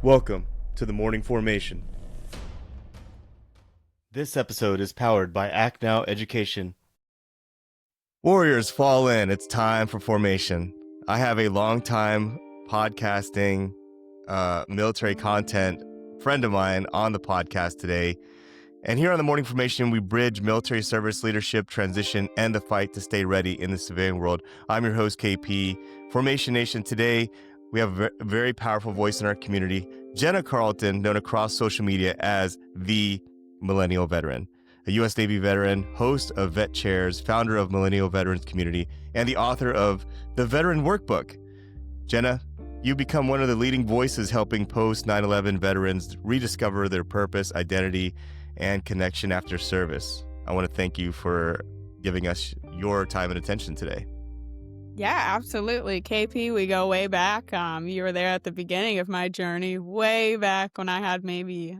Welcome to the Morning Formation. This episode is powered by Act Now Education. Warriors, fall in. It's time for formation. I have a long-time podcasting, military content friend of mine on the podcast today. And here on the Morning Formation, we bridge military service, leadership, transition, and the fight to stay ready in the civilian world. I'm your host, KP. Formation Nation, today we have a very powerful voice in our community, Jenna Carlton, known across social media as the Millennial Veteran, a U.S. Navy veteran, host of Vet Chairs, founder of Millennial Veterans Community, and the author of the Veteran Workbook. Jenna, you become one of the leading voices helping post 9/11 veterans rediscover their purpose, identity, and connection after service. I want to thank you for giving us your time and attention today. Yeah, absolutely. KP, we go way back. You were there at the beginning of my journey, way back when I had maybe,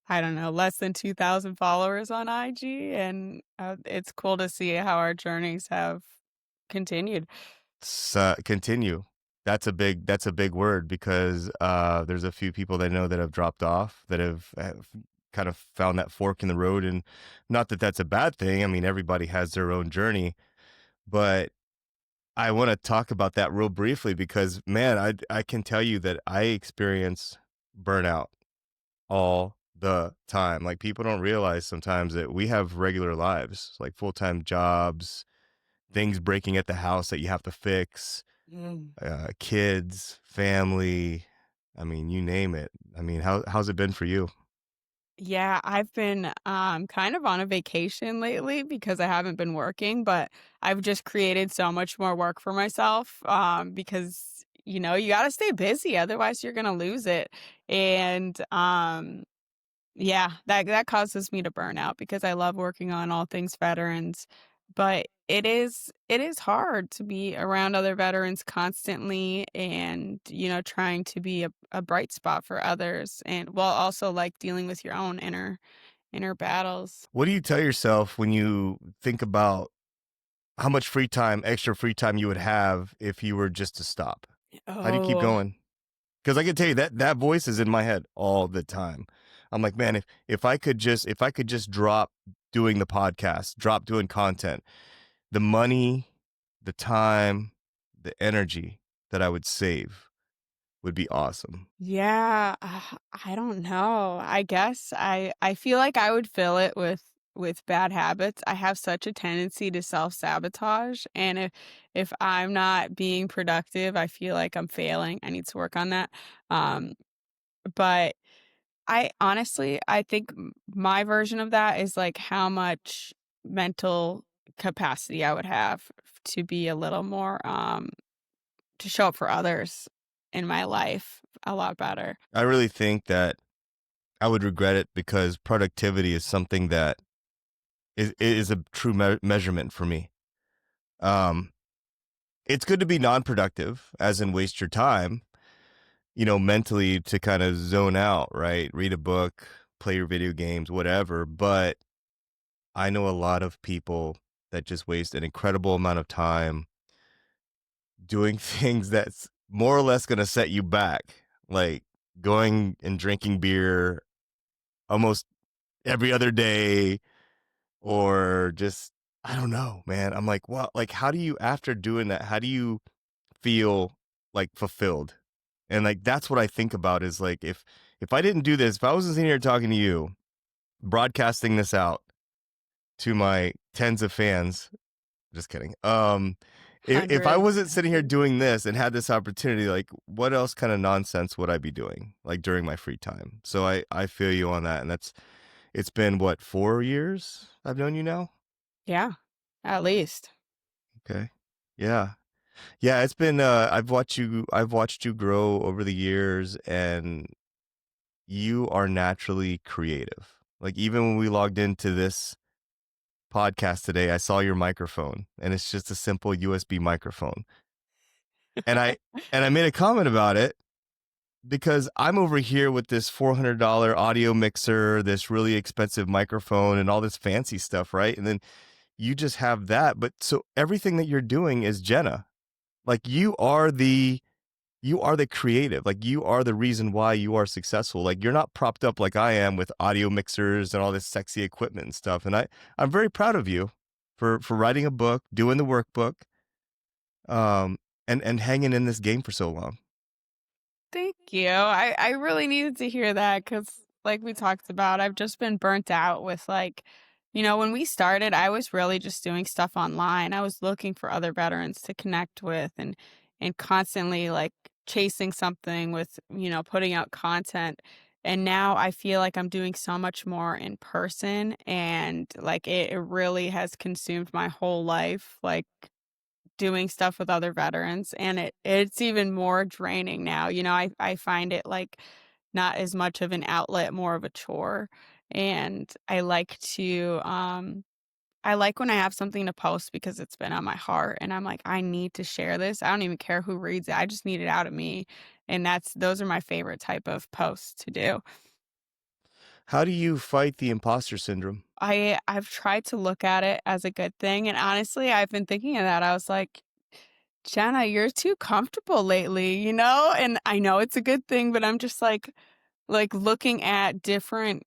I don't know, less than 2,000 followers on IG. And it's cool to see how our journeys have continued. Continue. That's a big word, because there's a few people that I know that have dropped off, that have kind of found that fork in the road. And not that that's a bad thing. I mean, everybody has their own journey, but I want to talk about that real briefly because, man, I can tell you that I experience burnout all the time. Like, people don't realize sometimes that we have regular lives, like full-time jobs, things breaking at the house that you have to fix, kids, family. I mean, you name it. I mean, how's it been for you? Yeah, I've been kind of on a vacation lately because I haven't been working, but I've just created so much more work for myself because you got to stay busy, otherwise you're going to lose it. And yeah, that causes me to burn out because I love working on all things veterans, but it is hard to be around other veterans constantly and trying to be a bright spot for others, and while also like dealing with your own inner battles. What do you tell yourself when you think about how much extra free time you would have if you were just to stop? How do you keep Oh, going? Because I can tell you that voice is in my head all the time. I'm like, man, if I could just drop doing the podcast, drop doing content, the money, the time, the energy that I would save would be awesome. yeah, I don't know. I guess I feel like I would fill it with bad habits. I have such a tendency to self-sabotage, and if I'm not being productive, I feel like I'm failing. I need to work on that. Um, but I honestly, I think my version of that is like how much mental capacity I would have to be a little more to show up for others in my life a lot better. I really think that I would regret it, because productivity is something that is a true measurement for me. Um, it's good to be non-productive, as in waste your time, mentally, to kind of zone out, right? Read a book, play your video games, whatever. But I know a lot of people that just waste an incredible amount of time doing things that's more or less going to set you back, like going and drinking beer almost every other day, or just, I don't know, man. I'm like, well, like, how do you, after doing that, how do you feel like fulfilled? And like, that's what I think about, is like, if I didn't do this, if I wasn't sitting here talking to you, broadcasting this out to my tens of fans, just kidding. If I wasn't Hundreds. sitting here doing this and had this opportunity, like, what else kind of nonsense would I be doing, like, during my free time? So I feel you on that. And it's been what, 4 years I've known you now? Yeah, at least. Okay. Yeah. Yeah, it's been I've watched you grow over the years, and you are naturally creative. Like, even when we logged into this podcast today, I saw your microphone, and it's just a simple USB microphone. And I made a comment about it, because I'm over here with this $400 audio mixer, this really expensive microphone, and all this fancy stuff, right? And then you just have that. But so everything that you're doing is Jenna. Like, you are the creative. Like, you are the reason why you are successful. Like, you're not propped up like I am with audio mixers and all this sexy equipment and stuff. And I'm very proud of you for writing a book, doing the workbook, um, and hanging in this game for so long. Thank you. I really needed to hear that because, like we talked about, I've just been burnt out with like, when we started, I was really just doing stuff online. I was looking for other veterans to connect with and constantly like chasing something with, putting out content. And now I feel like I'm doing so much more in person and like it really has consumed my whole life. Like doing stuff with other veterans, and it's even more draining now. I find it, like, not as much of an outlet, more of a chore, and I like when I have something to post because it's been on my heart, and I'm like, "I need to share this." I don't even care who reads it, I just need it out of me, and those are my favorite type of posts to do. How do you fight the imposter syndrome? I've tried to look at it as a good thing, and honestly, I've been thinking of that. I was like, Jenna, you're too comfortable lately, you know? And I know it's a good thing, but I'm just like looking at different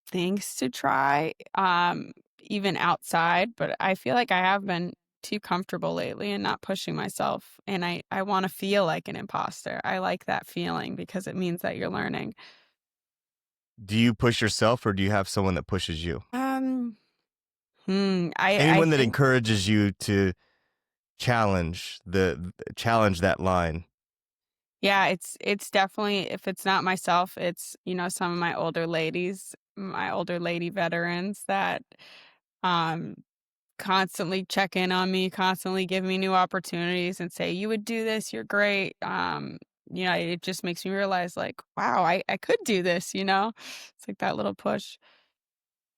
things to try, even outside. But I feel like I have been too comfortable lately and not pushing myself. And I want to feel like an imposter. I like that feeling because it means that you're learning. Do you push yourself or do you have someone that pushes you? Um, I Anyone that think encourages you to challenge that line. yeah, it's definitely if it's not myself, it's, some of my older lady veterans that um constantly check in on me, constantly give me new opportunities and say, "You would do this, you're great." It just makes me realize like, wow, I could do this. It's like that little push.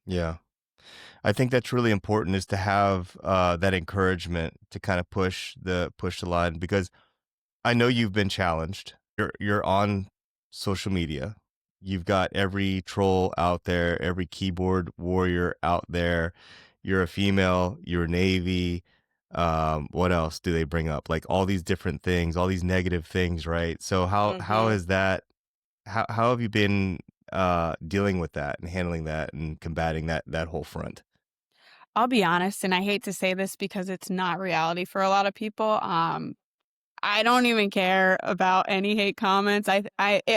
Yeah. I think that's really important is to have that encouragement to kind of push the line because I know you've been challenged. You're on social media. You've got every troll out there, every keyboard warrior out there. You're a female, you're Navy. What else do they bring up? Like all these different things, all these negative things, right? So how Mhm. is that how have you been dealing with that and handling that and combating that whole front? I'll be honest, and I hate to say this because it's not reality for a lot of people. I don't even care about any hate comments.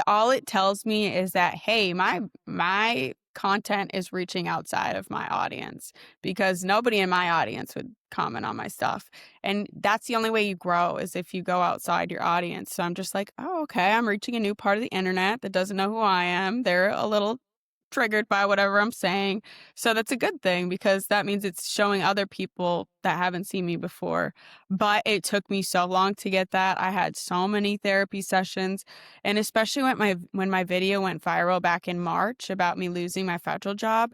All it tells me is that, hey, my content is reaching outside of my audience because nobody in my audience would comment on my stuff. And that's the only way you grow is if you go outside your audience. So I'm just like, oh, okay, I'm reaching a new part of the internet that doesn't know who I am. They're a little triggered by whatever I'm saying. So that's a good thing because that means it's showing other people that haven't seen me before. But it took me so long to get that. I had so many therapy sessions, and especially when my video went viral back in March about me losing my federal job,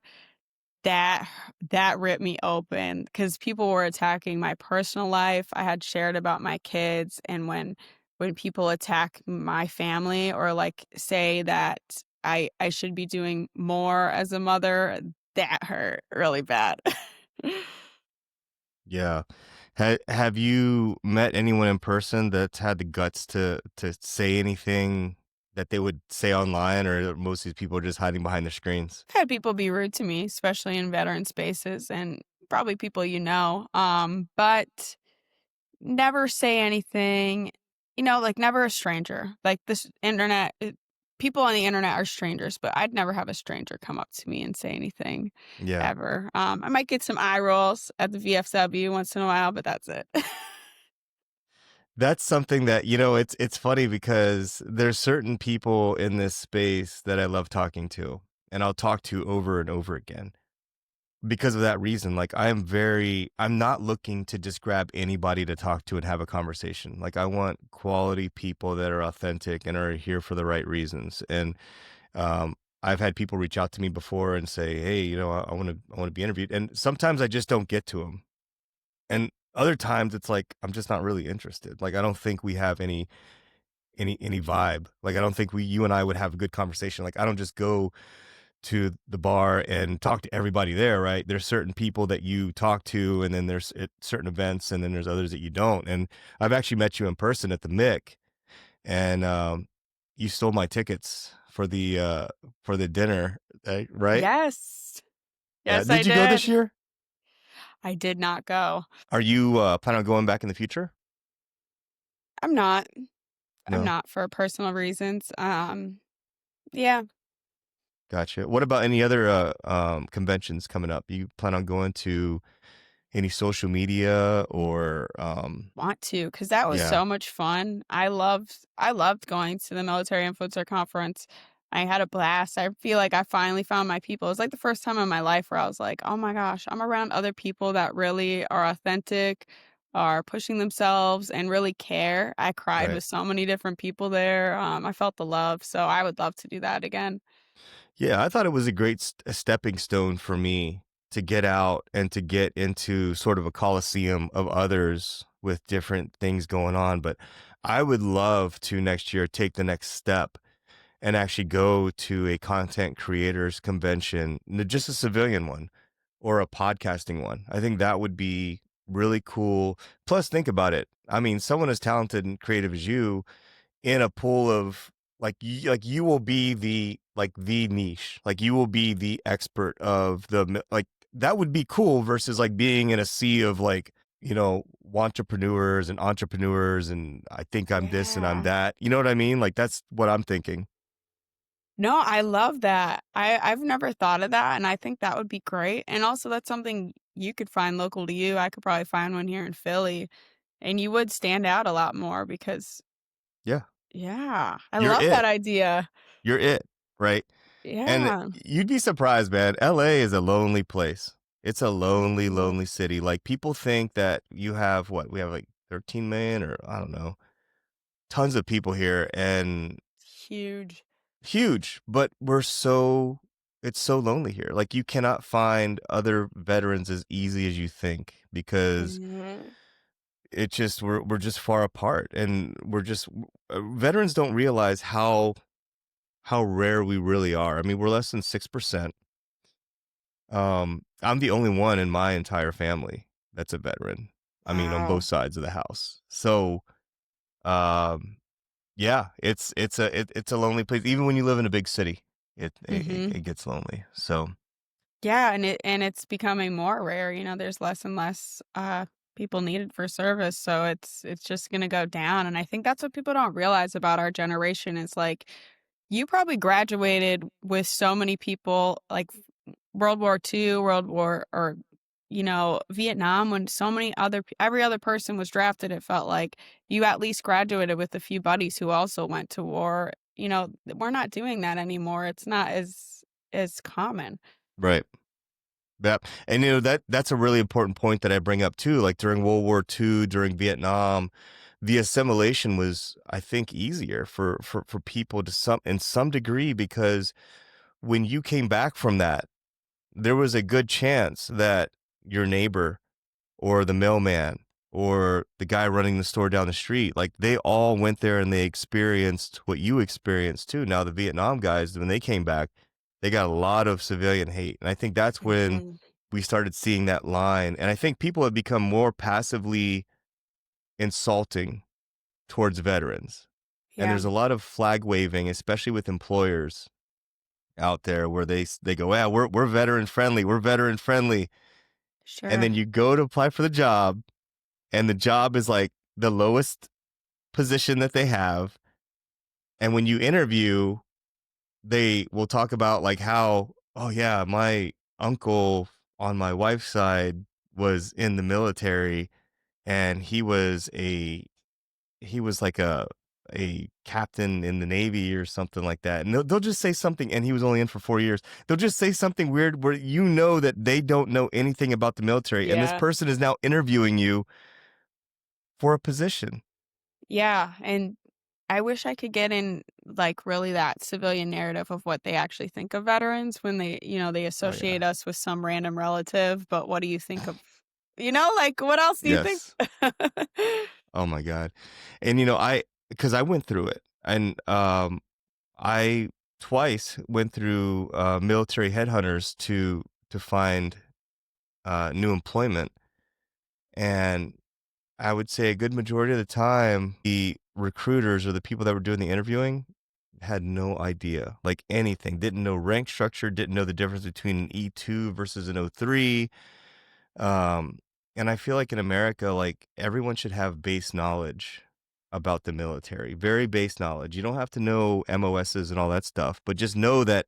that that ripped me open because people were attacking my personal life. I had shared about my kids, and when people attack my family or like say that I should be doing more as a mother, that hurt really bad. Yeah. Have you met anyone in person that's had the guts to say anything that they would say online, or most of these people are just hiding behind their screens? I've had people be rude to me, especially in veteran spaces and probably people but never say anything, like never a stranger. Like this internet, people on the internet are strangers, but I'd never have a stranger come up to me and say anything Yeah. ever. I might get some eye rolls at the VFW once in a while, but that's it. That's something that, it's funny because there's certain people in this space that I love talking to, and I'll talk to over and over again. Because of that reason, like, I'm not looking to just grab anybody to talk to and have a conversation. Like, I want quality people that are authentic and are here for the right reasons. And, I've had people reach out to me before and say, "Hey, I wanna be interviewed." And sometimes I just don't get to them. And other times it's like, I'm just not really interested. Like, I don't think we have any vibe. Like, I don't think you and I would have a good conversation. Like, I don't just go to the bar and talk to everybody there, right? There's certain people that you talk to, and then there's at certain events, and then there's others that you don't. And I've actually met you in person at the Mick, and you stole my tickets for the dinner, right? Yes. Yeah. Yes, I Did you go this did. year? I did not go. Are you planning on going back in the future? I'm not. I'm No. not for personal reasons. Yeah. Gotcha. What about any other conventions coming up? You plan on going to any social media or Want to, because that was yeah, so much fun. I loved going to the Military Influencer Conference. I had a blast. I feel like I finally found my people. It was like the first time in my life where I was like, "Oh my gosh, I'm around other people that really are authentic, are pushing themselves, and really care." I cried right. with so many different people there. I felt the love, so I would love to do that again. Yeah, I thought it was a great a stepping stone for me to get out and to get into sort of a coliseum of others with different things going on. But I would love to next year take the next step and actually go to a content creators convention, just a civilian one or a podcasting one. I think that would be really cool. Plus, think about it. I mean, someone as talented and creative as you in a pool of like you will be the niche, like you will be the expert of like that would be cool versus like being in a sea of like entrepreneurs and I think I'm this and I'm Yeah. that, you know what I mean? Like that's what I'm thinking. No, I love that. I've never thought of that, and I think that would be great, and also that's something you could find local to you. I could probably find one here in Philly, and you would stand out a lot more because Yeah, yeah, I you're love that it, idea. you're it, right? And Yeah. you'd be surprised, man. LA is a lonely place. It's a lonely, Oh, lonely city. Like people think that you have what? We have like 13 million or I don't know, tons of people here and it's huge. huge, but it's so lonely here. Like you cannot find other veterans as easy as you think because Mhm. we're just far apart and veterans don't realize how rare we really are. I mean, we're less than 6%. I'm the only one in my entire family that's a veteran. I mean, on both Wow. sides of the house. So, um, yeah, it's a lonely place. Even when you live in a big city, Mhm. it gets lonely. So, Yeah, and it's becoming more rare, there's less and less, people needed for service, so it's just gonna go down, and I think that's what people don't realize about our generation is, like, you probably graduated with so many people, like, World War II, World War or, Vietnam, when so many every other person was drafted, it felt like you at least graduated with a few buddies who also went to war, we're not doing that anymore, it's not as common. right. That and that's a really important point that I bring up too. Like during World War II, during Vietnam, the assimilation was, I think, easier for people to some degree because when you came back from that, there was a good chance that your neighbor or the mailman or the guy running the store down the street, like they all went there and they experienced what you experienced too. Now, the Vietnam guys, when they came back, they got a lot of civilian hate. And I think that's when Mhm. we started seeing that line. And I think people have become more passively insulting towards veterans. And Yeah, there's a lot of flag waving, especially with employers out there where they go, yeah, we're veteran friendly. We're veteran friendly. And sure. then you go to apply for the job and the job is like the lowest position that they have. And when you interview, they will talk about like how, oh yeah, my uncle on my wife's side was in the military and he was like a captain in the Navy or something like that. And they'll just say something, and he was only in for 4 years. They'll just say something weird where you know that they don't know anything about the military. And this Yeah. person is now interviewing you for a position. Yeah, and I wish I could get in, like, really that civilian narrative of what they actually think of veterans when they Oh yeah. associate us with some random relative, but what do you think of like, what else do you think? Yes. Oh my God. And because I went through it and I twice went through military headhunters to find new employment. And I would say a good majority of the time, the recruiters or the people that were doing the interviewing had no idea, like anything, didn't know rank structure, didn't know the difference between an E2 versus an O3. Um, and I feel like in America, like everyone should have base knowledge about the military, very base knowledge. You don't have to know MOSs and all that stuff, but just know that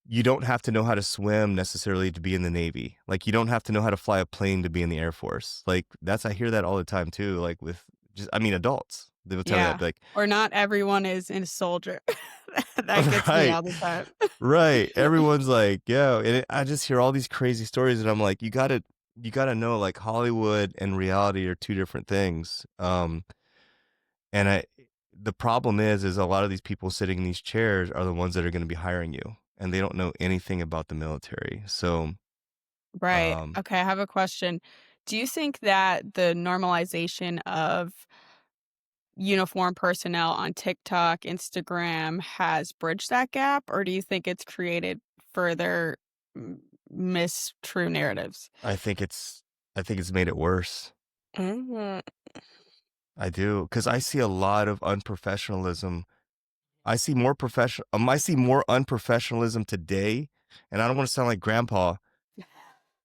you don't have to know how to swim necessarily to be in the Navy. Like you don't have to know how to fly a plane to be in the Air Force. Like I hear that all the time too. Like with just, I mean, adults, they will tell me that, Yeah. like, Or not everyone is a soldier. That gets me right, all the time. right. Everyone's like, yeah. And I just hear all these crazy stories and I'm like, you gotta know like Hollywood and reality are two different things. And the problem is a lot of these people sitting in these chairs are the ones that are going to be hiring you, and they don't know anything about the military. So, Right. um, Okay, I have a question. Do you think that the normalization of uniform personnel on TikTok, Instagram has bridged that gap, or do you think it's created further mistrue narratives? I think it's made it worse. Mhm. I do because I see a lot of unprofessionalism. I see more unprofessionalism today, and I don't want to sound like grandpa,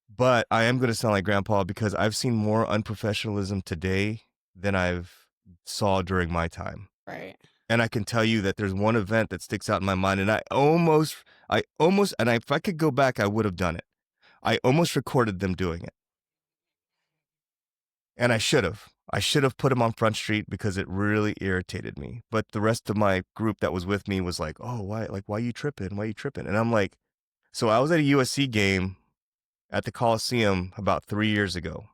but I am going to sound like grandpa because I've seen more unprofessionalism today than I've saw during my time. Right. And I can tell you that there's one event that sticks out in my mind, and if I could go back, I would have done it. I almost recorded them doing it, and I should have. I should have put them on Front Street because it really irritated me. But the rest of my group that was with me was like, "Oh, why? Like, why you tripping? Why you tripping?" And I'm like, so I was at a USC game at the Coliseum about 3 years ago,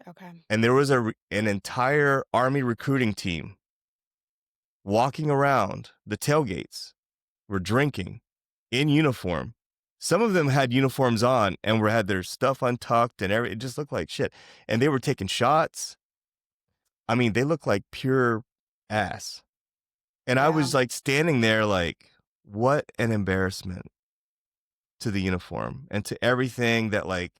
Okay. and there was an entire Army recruiting team walking around the tailgates were drinking in uniform. Some of them had uniforms on and had their stuff untucked and it just looked like shit. And they were taking shots. I mean, they looked like pure ass. And I Yeah. was like standing there like, what an embarrassment to the uniform and to everything that like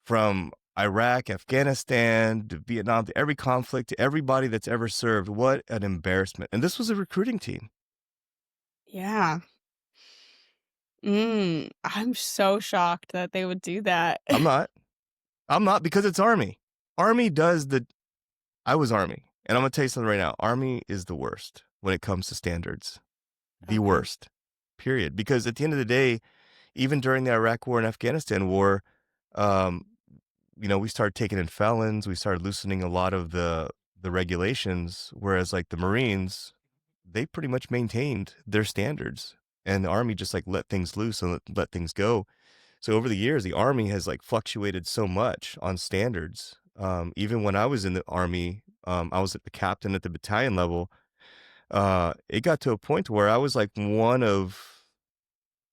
from Iraq, Afghanistan, to Vietnam, to every conflict, to everybody that's ever served. What an embarrassment. And this was a recruiting team. Yeah. I'm so shocked that they would do that. I'm not. I'm not because it's Army. Army does the I was Army, and I'm gonna tell you something right now. Army is the worst when it comes to standards. The Okay. worst. Period. Because at the end of the day, even during the Iraq War and Afghanistan War, um, we started taking in felons. We started loosening a lot of the regulations. Whereas, like the Marines, they pretty much maintained their standards, and the Army just like let things loose and let things go. So over the years, the Army has like fluctuated so much on standards. Even when I was in the Army, I was at the captain at the battalion level. It got to a point where I was like one of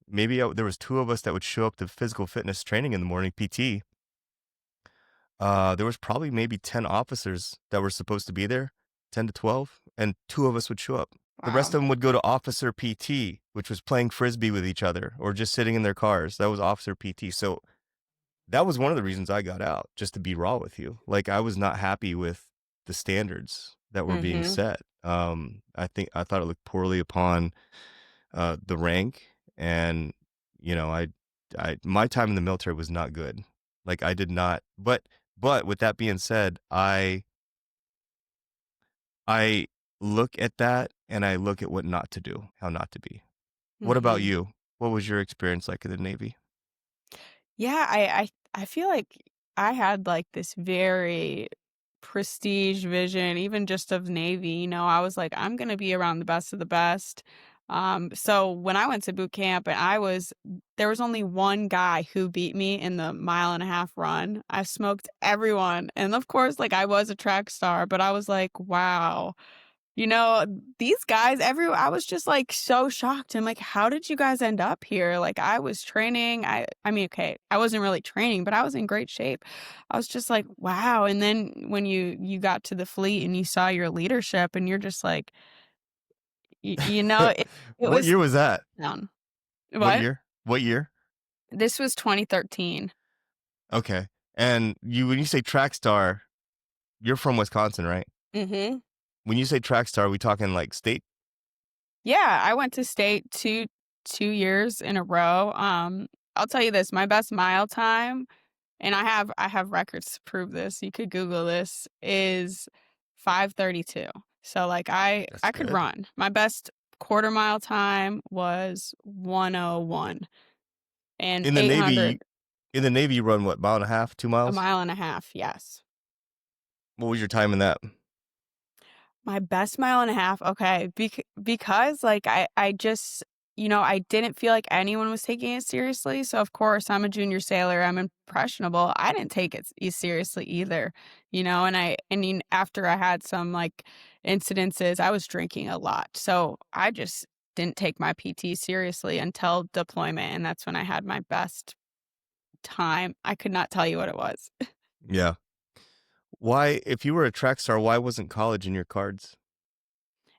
there was two of us that would show up to physical fitness training in the morning, PT. There was probably maybe 10 officers that were supposed to be there, 10 to 12, and two of us would show up. The rest Wow. of them would go to officer PT, which was playing frisbee with each other or just sitting in their cars. That was officer PT. So that was one of the reasons I got out, just to be raw with you. Like, I was not happy with the standards that were being Mhm. set. I thought it looked poorly upon the rank, and my time in the military was not good. Like, I did not. But with that being said, I look at that and I look at what not to do, how not to be. What about Mhm. you? What was your experience like in the Navy? Yeah, I feel like I had, like, this very prestige vision, even just of Navy, I was like, "I'm gonna be around the best of the best." So when I went to boot camp and there was only one guy who beat me in the mile-and-a-half run. I smoked everyone, and of course, like, I was a track star, but I was like, "Wow." You know, these guys, I was just, like, so shocked. I'm like, "How did you guys end up here?" Like, I was training. I mean, okay, I wasn't really training, but I was in great shape. I was just like, "Wow." And then when you got to the fleet and you saw your leadership and you're just like, it What was year was that? down. What What? year? What year? This was 2013. Okay. And when you say track star, you're from Wisconsin, right? Mhm. When you say track star, are we talking like state? Yeah, I went to state 2 years in a row. I'll tell you this, my best mile time, and I have records to prove this, you could Google this, is 5:32. So, like, That's I could good. run. My best quarter mile time was 1:01, and In the Navy, 800 in the Navy, you run what, mile and a half, 2 a miles? mile and a half, yes. What was your time in that? My best mile and a half, okay, because, like, I just I didn't feel like anyone was taking it seriously, so, of course, I'm a junior sailor, I'm impressionable, I didn't take it seriously either, and after I had some, like, incidences, I was drinking a lot, so I just didn't take my PT seriously until deployment, and that's when I had my best time. I could not tell you what it was. Yeah. Why, if you were a track star, why wasn't college in your cards?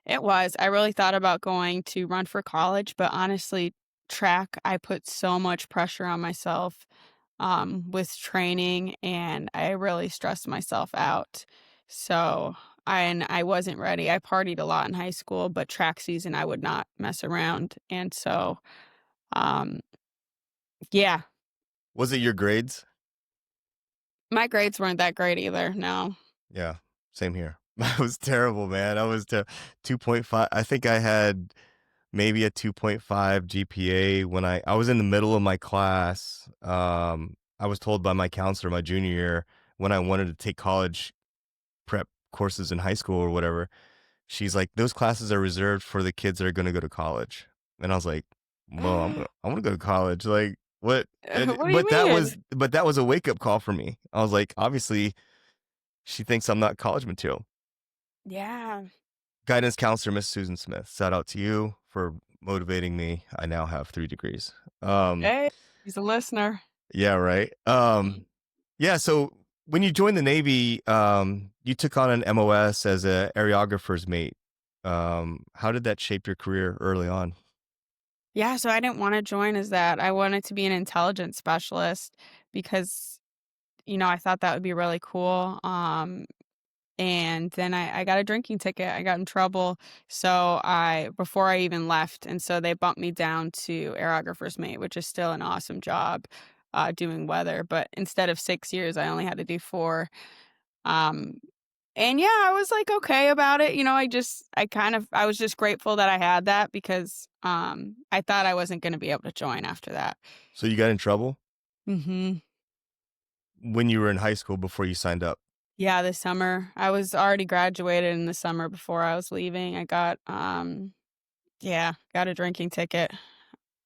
It was. I really thought about going to run for college, but honestly, track, I put so much pressure on myself with training, and I really stressed myself out. So, I wasn't ready. I partied a lot in high school, but track season, I would not mess around. And so, um, yeah, Was it your grades? my grades weren't that great either. No. Yeah, same here. I was terrible, man. I was 2.5. I think I had maybe a 2.5 GPA when I was in the middle of my class. I was told by my counselor my junior year when I wanted to take college prep courses in high school or whatever. She's like, "Those classes are reserved for the kids that are gonna go to college." And I was like, "Well, I wanna go to college." Like, what? And What do you mean? but that was a wake-up call for me. I was like, "Obviously, she thinks I'm not college material." Yeah. Guidance counselor, Miss Susan Smith, shout out to you for motivating me. I now have 3 degrees. Um, Hey, he's a listener. yeah, right. Yeah, so when you joined the Navy, you took on an MOS as a areographer's mate. How did that shape your career early on? Yeah, so I didn't wanna join as that. I wanted to be an intelligence specialist because, I thought that would be really cool, and then I got a drinking ticket, I got in trouble, so I before I even left, and so they bumped me down to aerographer's mate, which is still an awesome job, doing weather, but instead of 6 years, I only had to do 4, um, and yeah, I was, like, okay about it, I was just grateful that I had that because, I thought I wasn't gonna be able to join after that. So you got in trouble Mhm. when you were in high school before you signed up? Yeah, this summer. I was already graduated in the summer before I was leaving. I got, yeah, got a drinking ticket,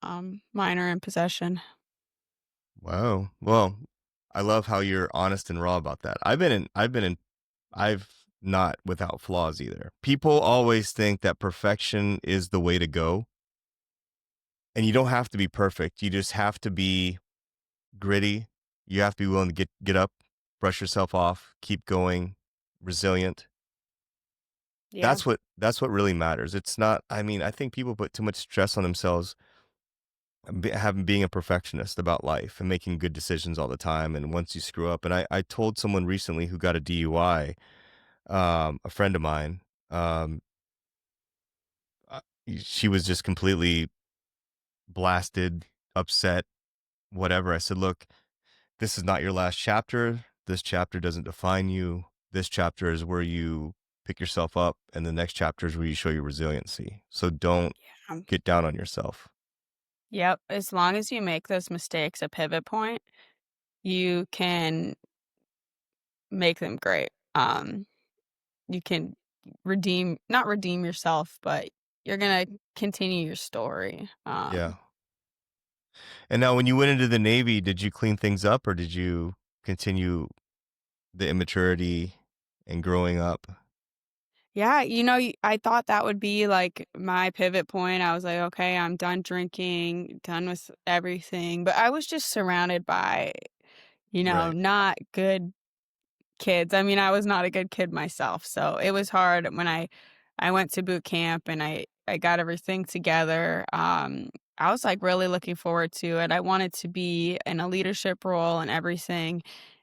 minor in possession. Wow. Well, I love how you're honest and raw about that. I've not without flaws either. People always think that perfection is the way to go, and you don't have to be perfect. You just have to be gritty. You have to be willing to get up, brush yourself off, keep going, resilient. Yeah. That's what really matters. It's not, I mean, I think people put too much stress on themselves having being a perfectionist about life and making good decisions all the time. And once you screw up, and I told someone recently who got a DUI, a friend of mine, um, uh, she was just completely blasted, upset, whatever. I said, "Look, this is not your last chapter. This chapter doesn't define you. This chapter is where you pick yourself up, and the next chapter is where you show your resiliency. So don't Um, get down on yourself." yep. As long as you make those mistakes a pivot point, you can make them great. You can not redeem yourself, but you're gonna continue your story. Yeah. And now when you went into the Navy, did you clean things up or did you continue the immaturity and growing up? Yeah, I thought that would be, like, my pivot point. I was like, "Okay, I'm done drinking, done with everything," but I was just surrounded by, Right. not good kids. I mean, I was not a good kid myself, so it was hard when I went to boot camp and I got everything together. I was, like, really looking forward to it. I wanted to be in a leadership role and everything,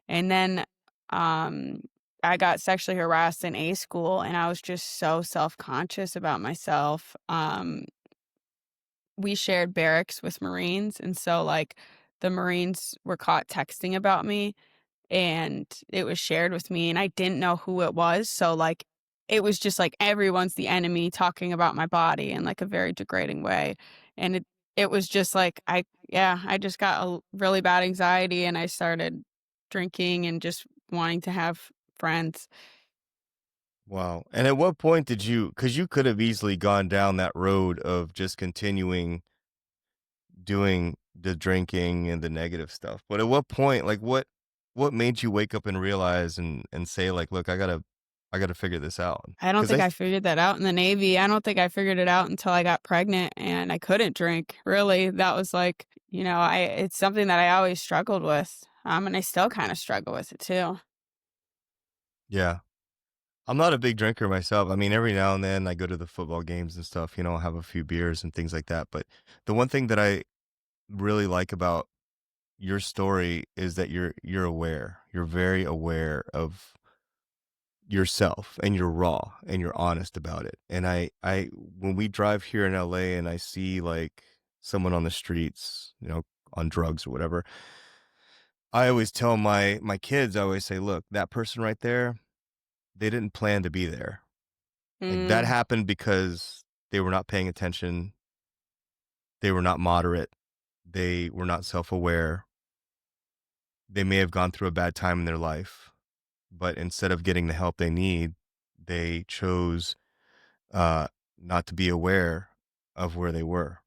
and then, um, I got sexually harassed in A school, and I was just so self-conscious about myself. We shared barracks with Marines, and so, like, the Marines were caught texting about me, and it was shared with me, and I didn't know who it was, so, like, it was just like everyone's the enemy talking about my body in, like, a very degrading way, and it was just like I just got a really bad anxiety, and I started drinking and just wanting to have friends. Wow. And at what point did you, because you could have easily gone down that road of just continuing doing the drinking and the negative stuff. But at what point, like what made you wake up and realize and say like, look, I gotta figure this out. I don't Cause think I figured that out in the Navy. I don't think I figured it out until I got pregnant and I couldn't drink. Really, that was like, I it's something that I always struggled with. And I still kind of struggle with it too. yeah. I'm not a big drinker myself. I mean, every now and then I go to the football games and stuff, have a few beers and things like that. But the one thing that I really like about your story is that you're aware. You're very aware of yourself and you're raw and you're honest about it. And I when we drive here in LA and I see like someone on the streets, on drugs or whatever, I always tell my kids, I always say, look, that person right there, they didn't plan to be there. Like that Mm, happened because they were not paying attention, they were not moderate, they were not self-aware. They may have gone through a bad time in their life, but instead of getting the help they need, they chose uh, not to be aware of where they were.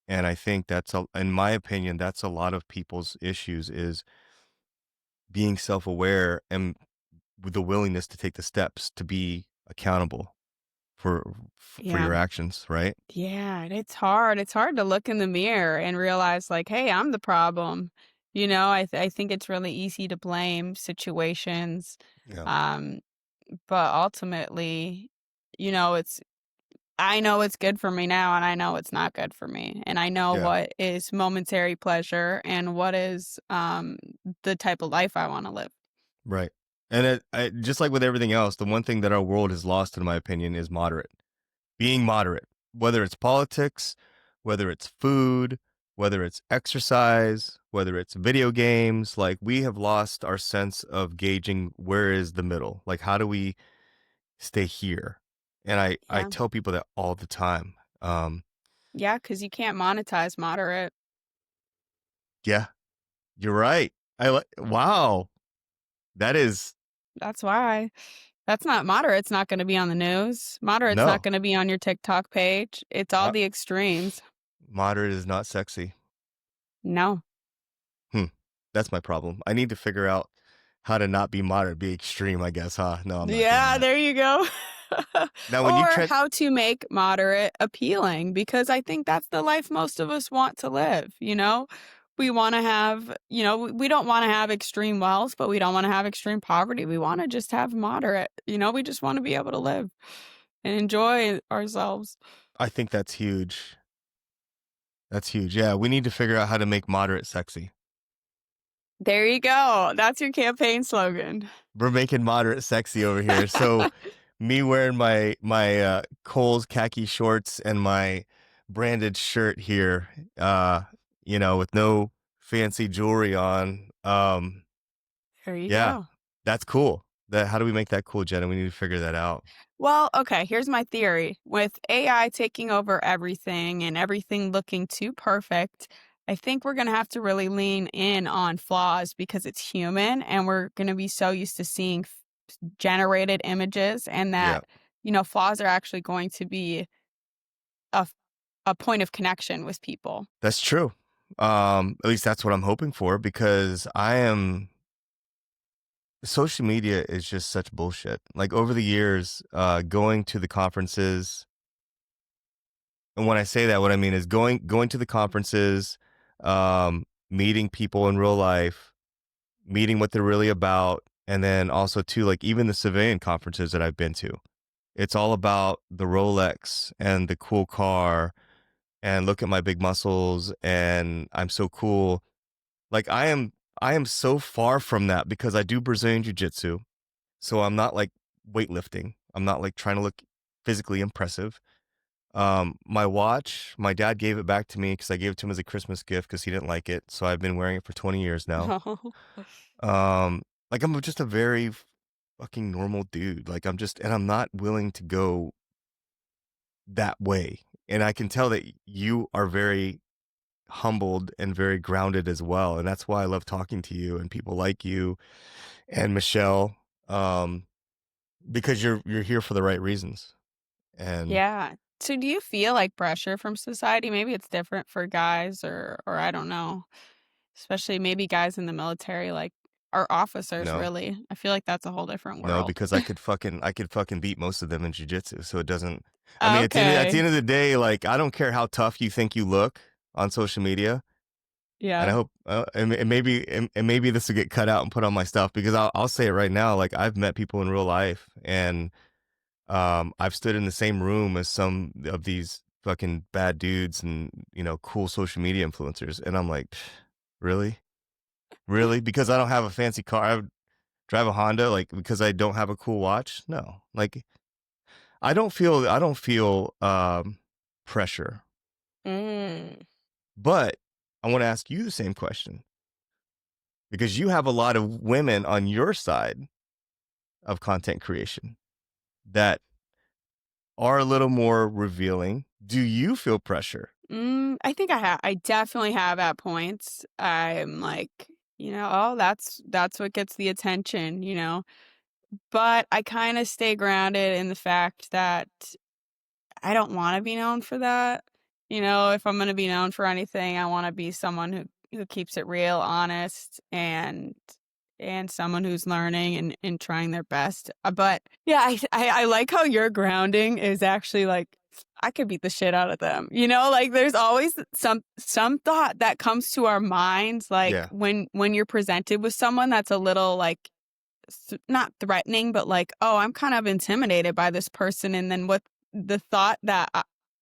And I think in my opinion, that's a lot of people's issues is being self-aware and with the willingness to take the steps to be accountable for yeah. your actions, right? Yeah, and it's hard. It's hard to look in the mirror and realize like, "Hey, I'm the problem." I think it's really easy to blame situations, Yeah. um, but ultimately, it's I know it's good for me now, and I know it's not good for me, and I know Yeah. what is momentary pleasure and what is, the type of life I wanna live. Right. And just like with everything else, the one thing that our world has lost, in my opinion, is being moderate, whether it's politics, whether it's food, whether it's exercise, whether it's video games. Like we have lost our sense of gauging where is the middle. Like how do we stay here? And I Yeah. tell people that all the time. Yeah, because you can't monetize moderate. Yeah, you're right. Wow. That is That's why. That's not moderate's not gonna be on the news. Moderate's not no. gonna be on your TikTok page. It's all Uh, the extremes. Moderate is not sexy. No. Hmm. That's my problem. I need to figure out how to not be moderate, be extreme, I guess, huh? No, I'm not doing Yeah, that. there you go. Now, when you Or try, how to make moderate appealing, because I think that's the life most of us want to live, you know? We wanna have we don't wanna have extreme wealth, but we don't wanna have extreme poverty. We wanna just have moderate, we just wanna be able to live and enjoy ourselves. I think that's huge. That's huge. Yeah, we need to figure out how to make moderate sexy. There you go. That's your campaign slogan. We're making moderate sexy over here. So, me wearing my Kohl's khaki shorts and my branded shirt here, with no fancy jewelry on. There you Yeah, go. that's cool. How do we make that cool, Jenna? We need to figure that out. Well, okay, here's my theory. With AI taking over everything and everything looking too perfect, I think we're going to have to really lean in on flaws because it's human and we're going to be so used to seeing generated images and Yeah, that, flaws are actually going to be a, a point of connection with people. that's true. At least that's what I'm hoping for because social media is just such bullshit. Like over the years, going to the conferences, and when I say that, what I mean is going to the conferences, meeting people in real life, meeting what they're really about, and then also too, like even the civilian conferences that I've been to, it's all about the Rolex and the cool car, and look at my big muscles, and I'm so cool. Like I am so far from that because I do Brazilian jiu-jitsu. So I'm not like weightlifting. I'm not like trying to look physically impressive. My watch, my dad gave it back to me because I gave it to him as a Christmas gift because he didn't like it. So I've been wearing it for 20 years now. Um, like I'm just a very fucking normal dude. Like and I'm not willing to go that way. And I can tell that you are very humbled and very grounded as well. And that's why I love talking to you and people like you and Michelle. Because you're here for the right reasons. And Yeah. So do you feel like pressure from society? Maybe it's different for guys or I don't know, especially maybe guys in the military, like, or officers no, really. I feel like that's a whole different no, world. because I could fucking beat most of them in jujitsu. So it doesn't. I mean, at the Okay. end of the day, like I don't care how tough you think you look on social media. And I Yeah. hope, and maybe this will get cut out and put on my stuff because I'll say it right now. Like I've met people in real life, and I've stood in the same room as some of these fucking bad dudes and cool social media influencers, and I'm like, really, really? Because I don't have a fancy car, I would drive a Honda, like because I don't have a cool watch? No, like I don't feel pressure, Mm. but I want to ask you the same question because you have a lot of women on your side of content creation that are a little more revealing. Do you feel pressure? I think I definitely have at points. I'm like, oh, that's what gets the attention, But I kind of stay grounded in the fact that I don't wanna be known for that. If I'm gonna be known for anything, I wanna be someone who keeps it real, honest, and someone who's learning and trying their best. But yeah, I like how your grounding is actually like, I could beat the shit out of them. Like there's always some thought that comes to our minds, like Yeah. when you're presented with someone that's a little like not threatening, but like, oh, I'm kind of intimidated by this person. And then what the thought that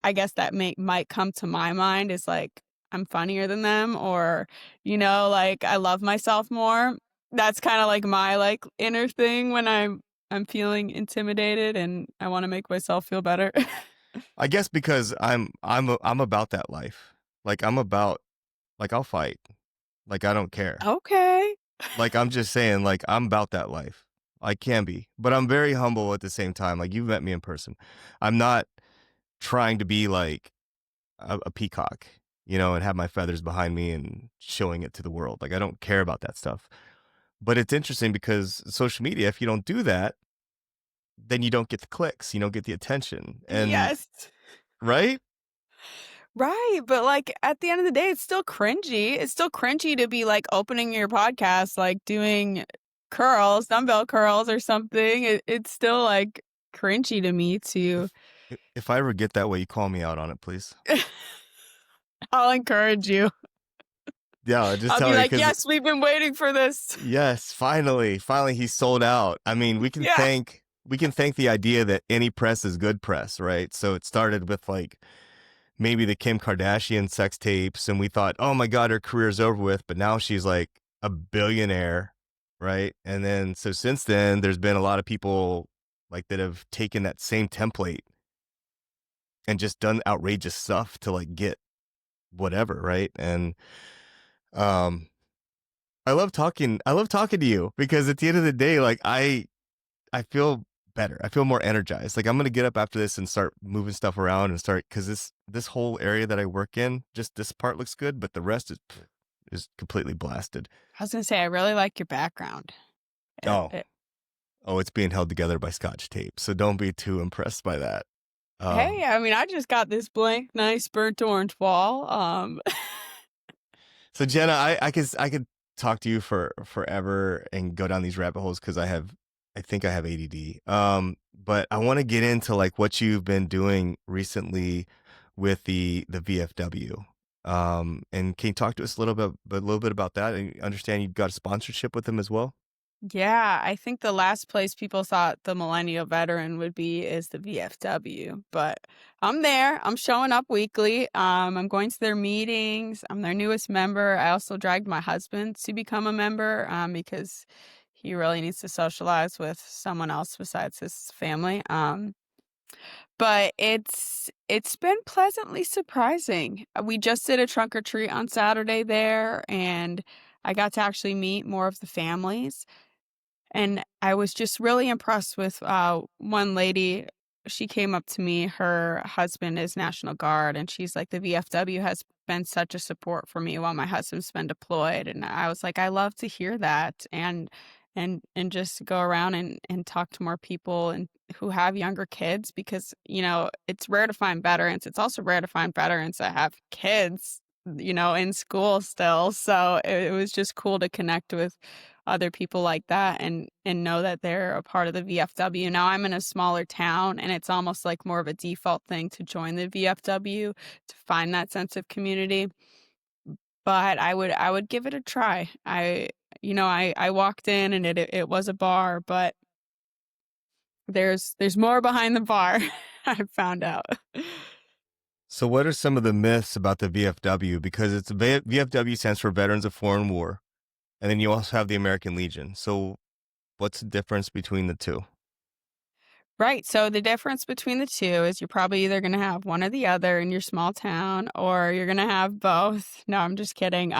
I guess that might come to my mind is like, I'm funnier than them, or, like I love myself more. That's kind of like my like inner thing when I'm feeling intimidated and I want to make myself feel better. I guess because I'm about that life. Like I'm about like I'll fight. Like I don't care. Okay. Like I'm just saying like I'm about that life. I can be, but I'm very humble at the same time. Like you've met me in person. I'm not trying to be like a peacock, and have my feathers behind me and showing it to the world. Like I don't care about that stuff. But it's interesting because social media, if you don't do that, then you don't get the clicks, you don't get the attention. And Yes. right? Right, but, like, at the end of the day, it's still cringy. It's still cringy to be, like, opening your podcast, like, doing curls, dumbbell curls or something. It's still, like, cringy to me to If I ever get that way, you call me out on it, please. I'll encourage you. Yeah, just I'll tell be me like, because "Yes, we've been waiting for this." yes, finally, he's sold out. I mean, Yeah. we can thank the idea that any press is good press, right? So it started with like maybe the Kim Kardashian sex tapes, and we thought, oh my God, her career's over with. But now she's like a billionaire, right? And then so since then, there's been a lot of people like that have taken that same template and just done outrageous stuff to like get whatever, right? And um I love talking to you because at the end of the day, like I feel better. I feel more energized. Like I'm gonna get up after this and start moving stuff around and start because this whole area that I work in, just this part looks good, but the rest is completely blasted. I was gonna say, I really like your background. It Oh, it oh, it's being held together by Scotch tape, so don't be too impressed by that. Hey, Um, I mean, I just got this blank, nice burnt orange wall, so Jenna, I could talk to you for forever and go down these rabbit holes because I think I have ADD. But I want to get into like what you've been doing recently with the VFW. And can you talk to us a little bit about that? And understand you got a sponsorship with them as well. Yeah, I think the last place people thought the Millennial Veteran would be is the VFW, but I'm there. I'm showing up weekly. I'm going to their meetings. I'm their newest member. I also dragged my husband to become a member because he really needs to socialize with someone else besides his family. But it's been pleasantly surprising. We just did a trunk or treat on Saturday there, and I got to actually meet more of the families. And I was just really impressed with, one lady. She came up to me, her husband is National Guard, and she's like, "The VFW has been such a support for me while my husband's been deployed," and I was like, "I love to hear that," and just go around and talk to more people and who have younger kids because, it's rare to find veterans. It's also rare to find veterans that have kids, in school still, so it was just cool to connect with other people like that and know that they're a part of the VFW. Now I'm in a smaller town and it's almost like more of a default thing to join the VFW to find that sense of community, but I would give it a try. I walked in and it was a bar, but there's more behind the bar. I found out. So, what are some of the myths about the VFW? Because VFW stands for Veterans of Foreign War, and then you also have the American Legion. So, what's the difference between the two? Right, so the difference between the 2 is you're probably either gonna have one or the other in your small town, or you're gonna have both. No, I'm just kidding.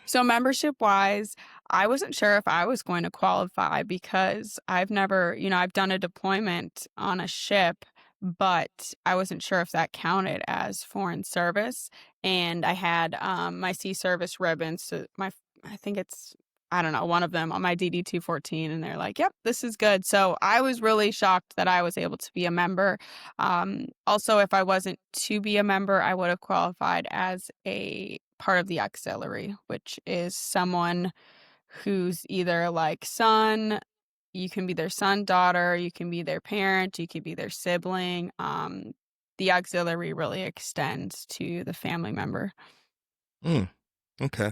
So membership-wise, I wasn't sure if I was going to qualify because I've never I've done a deployment on a ship, but I wasn't sure if that counted as foreign service, and I had, my sea service ribbons, so I think it's I don't know, one of them on my DD-214, and they're like, "Yep, this is good." So I was really shocked that I was able to be a member. Also, if I wasn't to be a member, I would have qualified as a part of the auxiliary, which is someone who's either like son, you can be their son, daughter, you can be their parent, you can be their sibling. The auxiliary really extends to the family member. Mm, okay.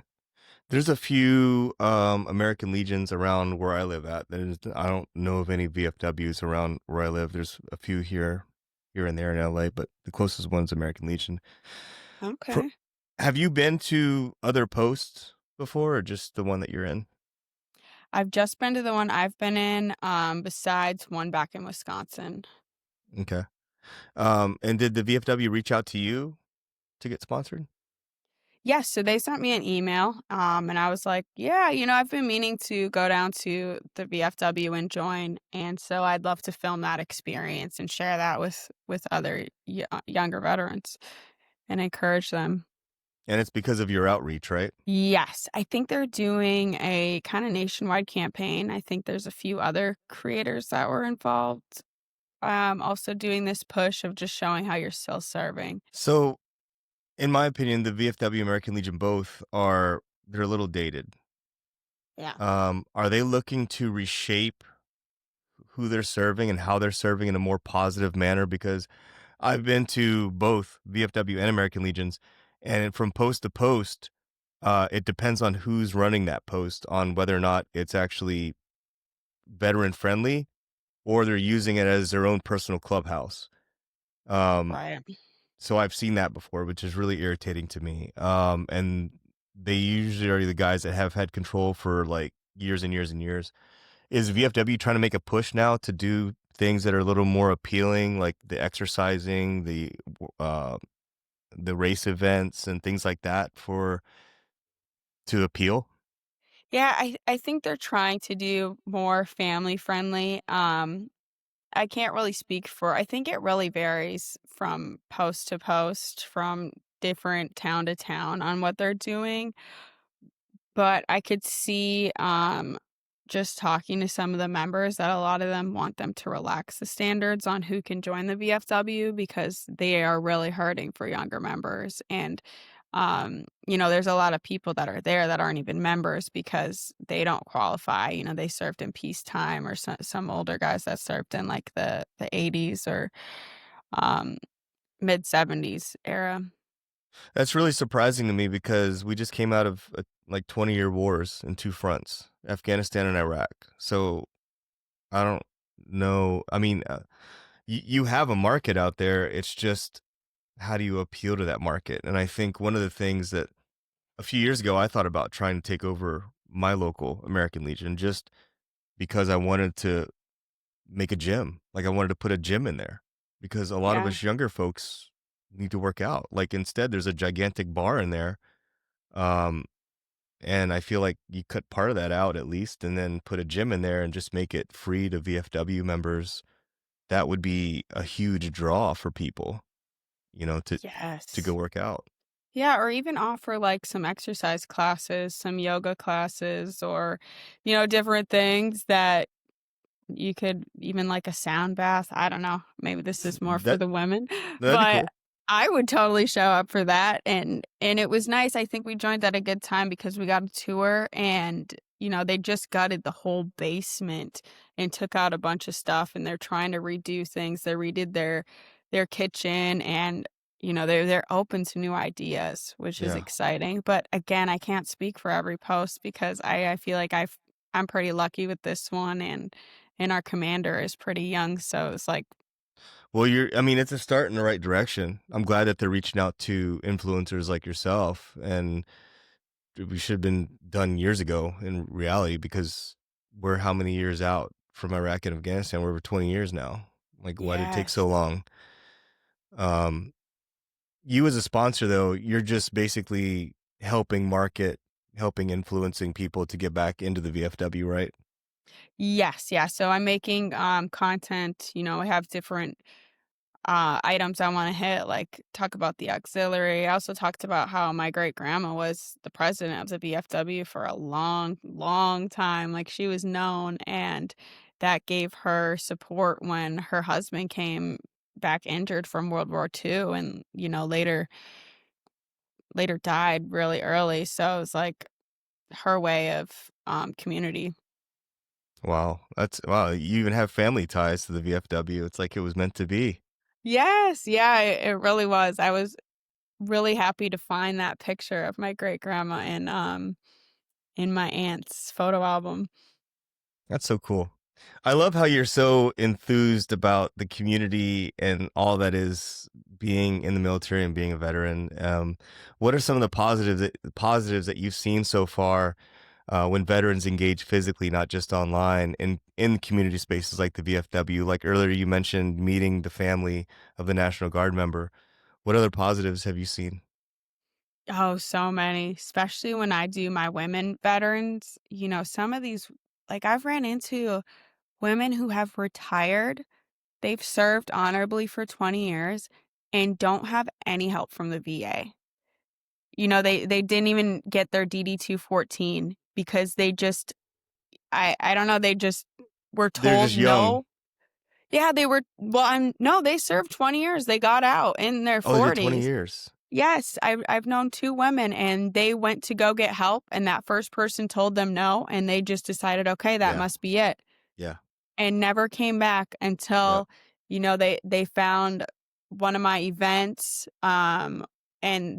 There's a few American Legions around where I live at. I don't know of any VFWs around where I live. There's a few here and there in LA, but the closest one's American Legion. For, Okay. have you been to other posts before, or just the one that you're in? I've just been to the one I've been in, besides one back in Wisconsin. Okay. And did the VFW reach out to you to get sponsored? Yes, so they sent me an email, and I was like, "Yeah, I've been meaning to go down to the VFW and join, and so I'd love to film that experience and share that with other younger veterans and encourage them." And it's because of your outreach, right? Yes, I think they're doing a kinda nationwide campaign. I think there's a few other creators that were involved, also doing this push of just showing how you're still serving. So, in my opinion, the VFW American Legion both they're a little dated. Yeah. Are they looking to reshape who they're serving and how they're serving in a more positive manner? Because I've been to both VFW and American Legions, and from post to post, it depends on who's running that post on whether or not it's actually veteran friendly or they're using it as their own personal clubhouse. Um, Right. so I've seen that before, which is really irritating to me. And they usually are the guys that have had control for like years and years and years. Is VFW trying to make a push now to do things that are a little more appealing, like the exercising, uh, the race events and things like that to appeal? Yeah, I think they're trying to do more family friendly. I can't really speak for I think it really varies from post to post, from different town to town on what they're doing. But I could see, just talking to some of the members that a lot of them want them to relax the standards on who can join the VFW because they are really hurting for younger members. And, there's a lot of people that are there that aren't even members because they don't qualify. They served in peacetime or some older guys that served in like the 80s or um, mid 70s era. That's really surprising to me because we just came out of like 20-year wars in two fronts, Afghanistan and Iraq. So I don't know. I mean, you have a market out there. It's just how do you appeal to that market? And I think one of the things that a few years ago I thought about trying to take over my local American Legion, just because I wanted to make a gym. Like, I wanted to put a gym in there because a lot of Yeah. us younger folks need to work out. Like, instead, there's a gigantic bar in there. Um, and I feel like you cut part of that out at least and then put a gym in there and just make it free to VFW members. That would be a huge draw for people, to go Yes. work out. Yeah, or even offer like some exercise classes, some yoga classes, or, different things that you could even like a sound bath. I don't know. Maybe this is more for That the women, that'd be but cool. I would totally show up for that. And it was nice. I think we joined at a good time because we got a tour and they just gutted the whole basement and took out a bunch of stuff and they're trying to redo things. They redid their kitchen and they're open to new ideas, which is Yeah. exciting. But again, I can't speak for every post because I feel like I'm pretty lucky with this one and our commander is pretty young, so it's like Well, I mean, it's a start in the right direction. I'm glad that they're reaching out to influencers like yourself, and we should have been done years ago in reality because we're how many years out from Iraq and Afghanistan? We're over 20 years now. Like, why did it take so yes. long? Um, you as a sponsor, though, you're just basically helping influencing people to get back into the VFW, right? Yes, yeah, so I'm making, content, I have different, items I wanna hit, like, talk about the auxiliary. I also talked about how my great-grandma was the president of the VFW for a long, long time, like, she was known, and that gave her support when her husband came back injured from World War II and, later died really early, so it was like her way of, community. Wow. You even have family ties to the VFW. It's like it was meant to be. Yes, yeah, it really was. I was really happy to find that picture of my great grandma in my aunt's photo album. That's so cool. I love how you're so enthused about the community and all that is being in the military and being a veteran. What are some of the positives that you've seen so far when veterans engage physically, not just online, in community spaces like the VFW? Like earlier, you mentioned meeting the family of the National Guard member. What other positives have you seen? Oh, so many, especially when I do my women veterans. Some of these like I've ran into women who have retired. They've served honorably for 20 years and don't have any help from the VA. They didn't even get their DD-214 because they just I don't know, they just were They're told just young. no. Yeah, they were well, I'm no, they served 20 years, they got out in their Oh, they did 20 40s. years. Yes, I've known 2 women, and they went to go get help, and that first person told them no, and they just decided, "Okay, that Yeah. must be it." Yeah. And never came back Yep. until, they found one of my events, and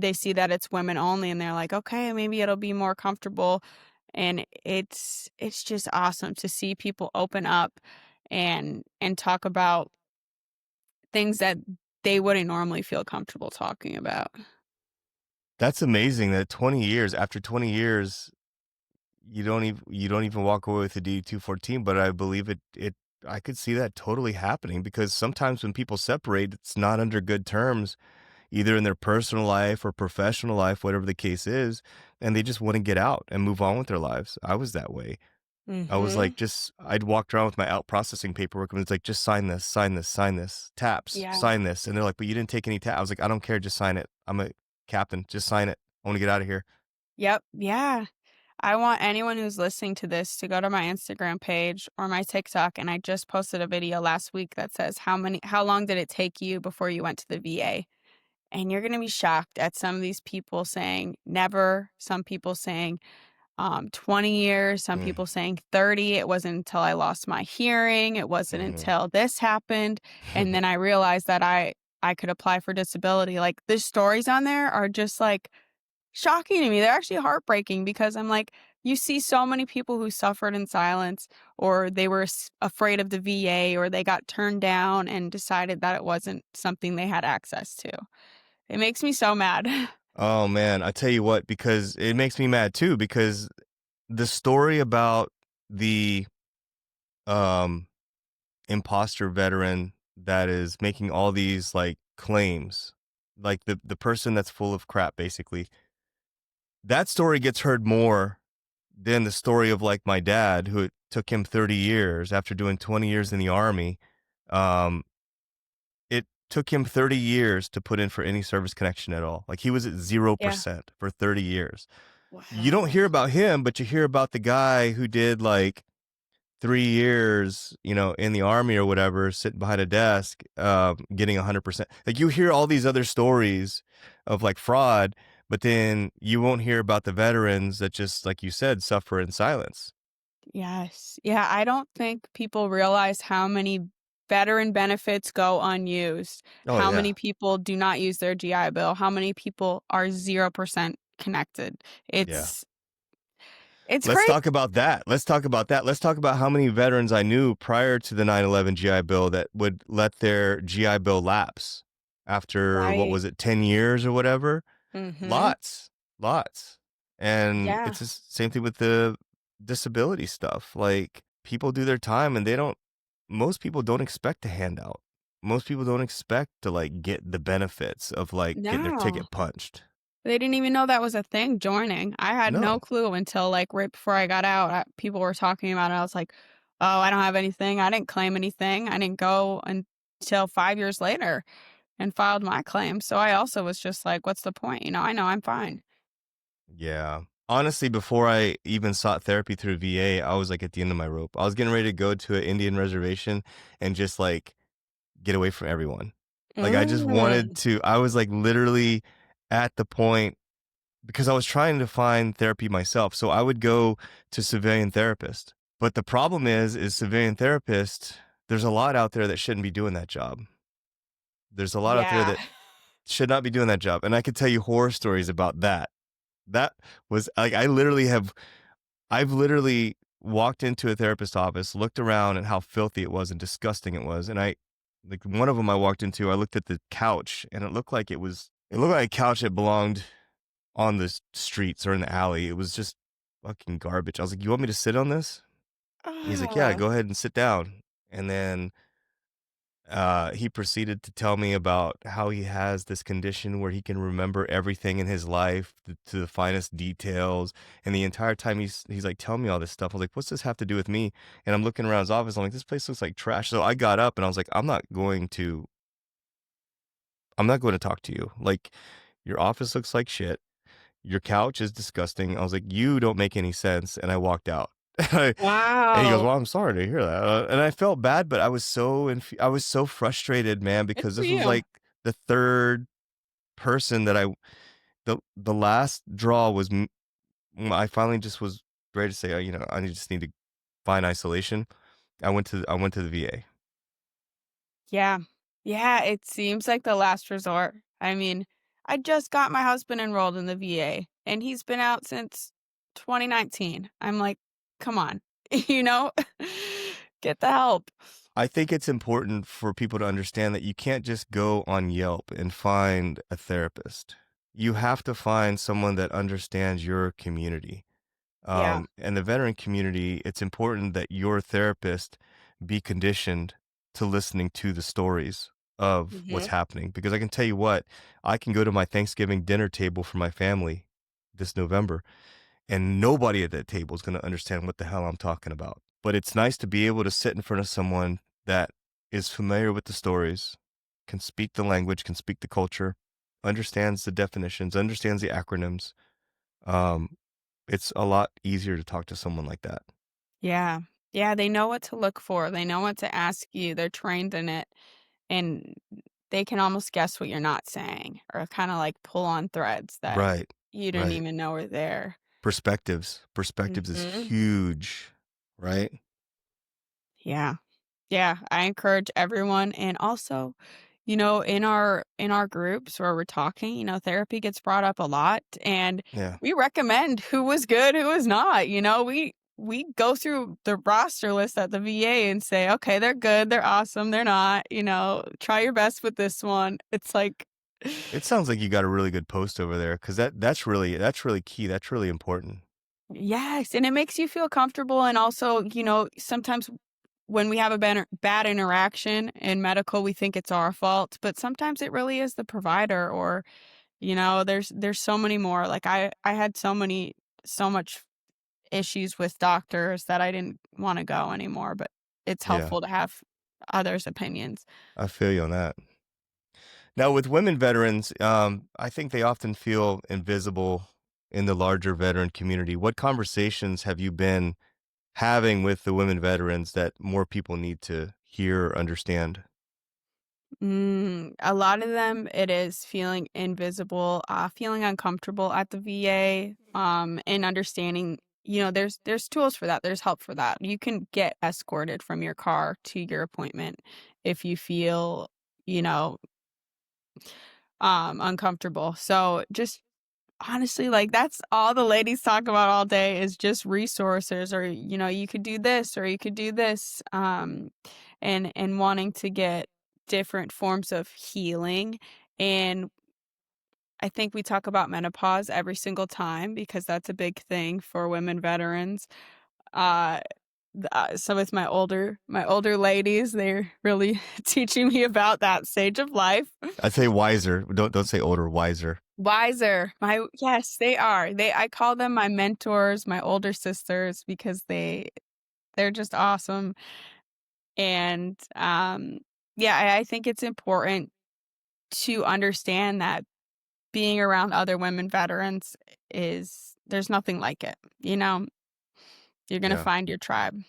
they see that it's women only, and they're like, "Okay, maybe it'll be more comfortable." And it's just awesome to see people open up and talk about things that they wouldn't normally feel comfortable talking about. That's amazing that 20 years after 20 years, you don't even walk away with a D214, but I believe I could see that totally happening because sometimes when people separate, it's not under good terms, either in their personal life or professional life, whatever the case is, and they just want to get out and move on with their lives. I was that way. I was like, Mhm. I'd walked around with my out processing paperwork and it's like, just sign this, sign this, sign this, taps, Yeah. sign this. And they're like, but you didn't take any taps. I was like, I don't care. Just sign it. I'm a captain. Just sign it. I want to get out of here. Yep. Yeah. I want anyone who's listening to this to go to my Instagram page or my TikTok, and I just posted a video last week that says how long did it take you before you went to the VA? And you're gonna be shocked at some of these people saying never, some people saying 20 years, some Mm, people saying 30. It wasn't until I lost my hearing, it wasn't mhm. until this happened. And then I realized that I could apply for disability. Like the stories on there are just like shocking to me. They're actually heartbreaking because I'm like, you see so many people who suffered in silence, or they were afraid of the VA, or they got turned down and decided that it wasn't something they had access to. It makes me so mad. Oh man, I tell you what, because it makes me mad too, because the story about the um, imposter veteran that is making all these, like, claims, like the person that's full of crap, basically. That story gets heard more than the story of, like, my dad, who it took him 30 years after doing 20 years in the Army. Um, it took him 30 years to put in for any service connection at all. Like, he was at Yeah. 0% for 30 years. You don't Wow. hear about him, but you hear about the guy who did, like, 3 years, in the Army or whatever, sitting behind a desk, getting 100%. Like, you hear all these other stories of, like, fraud, but then you won't hear about the veterans that just, like you said, suffer in silence. Yes. Yeah, I don't think people realize how many veteran benefits go unused, Oh, how many yeah. people do not use their GI Bill, how many people are 0% connected. Yeah. It's Let's crazy. talk about that. Let's talk about that. Let's talk about how many veterans I knew prior to the 9/11 GI Bill that would let their GI Bill lapse after, what Right. was it, 10 years or whatever? Mhm. Lots, lots. And Yeah. it's the same thing with the disability stuff. Like, people do their time and most people don't expect a handout. Most people don't expect to, like, get the benefits of, like, getting their No. ticket punched. They didn't even know that was a thing, joining. I had no No. clue until, like, right before I got out, people were talking about it. I was like, "Oh, I don't have anything. I didn't claim anything. I didn't go until 5 years later and filed my claim." So I also was just like, "What's the point?" I know I'm fine. Yeah. Honestly, before I even sought therapy through VA, I was, like, at the end of my rope. I was getting ready to go to an Indian reservation and just, like, get away from everyone. Like, I just wanted Mm. to I was, like, literally at the point because I was trying to find therapy myself. So I would go to civilian therapist. But the problem is civilian therapist, there's a lot out there that shouldn't be doing that job. There's a lot out there Yeah. that should not be doing that job. And I could tell you horror stories about that. That was like I've literally walked into a therapist's office, looked around at how filthy it was and disgusting it was. And like one of them I walked into, I looked at the couch and it looked like a couch that belonged on the streets or in the alley. It was just fucking garbage. I was like, "You want me to sit on this?" He's like, "Yeah, Ah. go ahead and sit down." And then he proceeded to tell me about how he has this condition where he can remember everything in his life to the finest details. And the entire time he's like, "Tell me all this stuff." I was like, "What's this have to do with me?" And I'm looking around his office. I'm like, "This place looks like trash." So I got up and I was like, I'm not going to talk to you. Like, your office looks like shit. Your couch is disgusting." I was like, "You don't make any sense." And I walked out. And he goes, Wow. "Well, I'm sorry to hear that." And I felt bad, but I was so frustrated, man, Good because for this was you. like the third person that the last draw was I finally just was ready to say, I just need to find isolation." I went to the VA. Yeah. Yeah, it seems like the last resort. I mean, I just got my husband enrolled in the VA, and he's been out since 2019. I'm like, "Come on." You know? Get the help. I think it's important for people to understand that you can't just go on Yelp and find a therapist. You have to find someone that understands your community. Yeah. And the veteran community, it's important that your therapist be conditioned to listening to the stories of what's Mhm. happening. Because I can tell you what, I can go to my Thanksgiving dinner table for my family this November, and nobody at that table is going to understand what the hell I'm talking about. But it's nice to be able to sit in front of someone that is familiar with the stories, can speak the language, can speak the culture, understands the definitions, understands the acronyms. Um, it's a lot easier to talk to someone like that. Yeah. Yeah, they know what to look for. They know what to ask you. They're trained in it, and they can almost guess what you're not saying or kinda, like, pull on threads that Right, you didn't right. even know were there. Perspectives is Mhm. huge, right? Yeah. Yeah, I encourage everyone, and also, in our groups where we're talking, therapy gets brought up a lot, and Yeah. we recommend who was good, who was not. We go through the roster list at the VA and say, "Okay, they're good, they're awesome, they're not, try your best with this one." It's like It sounds like you got a really good post over there because that's really key. That's really important. Yes, and it makes you feel comfortable, and also, sometimes when we have a bad interaction in medical, we think it's our fault, but sometimes it really is the provider or, there's so many more. Like I had so much issues with doctors that I didn't wanna go anymore, but it's Yeah, helpful to have others' opinions. I feel you on that. Now, with women veterans, I think they often feel invisible in the larger veteran community. What conversations have you been having with the women veterans that more people need to hear or understand? A lot of them, it is feeling invisible, feeling uncomfortable at the VA, and understanding, there's tools for that. There's help for that. You can get escorted from your car to your appointment if you feel, you know, uncomfortable. So just honestly, like that's all the ladies talk about all day is just resources or, you could do this or you could do this. And wanting to get different forms of healing. And I think we talk about menopause every single time because that's a big thing for women veterans. Uh so with my older ladies, they're really teaching me about that stage of life. I'd say wiser. Don't say older, wiser. Wiser. Yes, they are. I call them my mentors, my older sisters because they're just awesome. And yeah, I think it's important to understand that being around other women veterans is there's nothing like it. You're going to Yeah. find your tribe.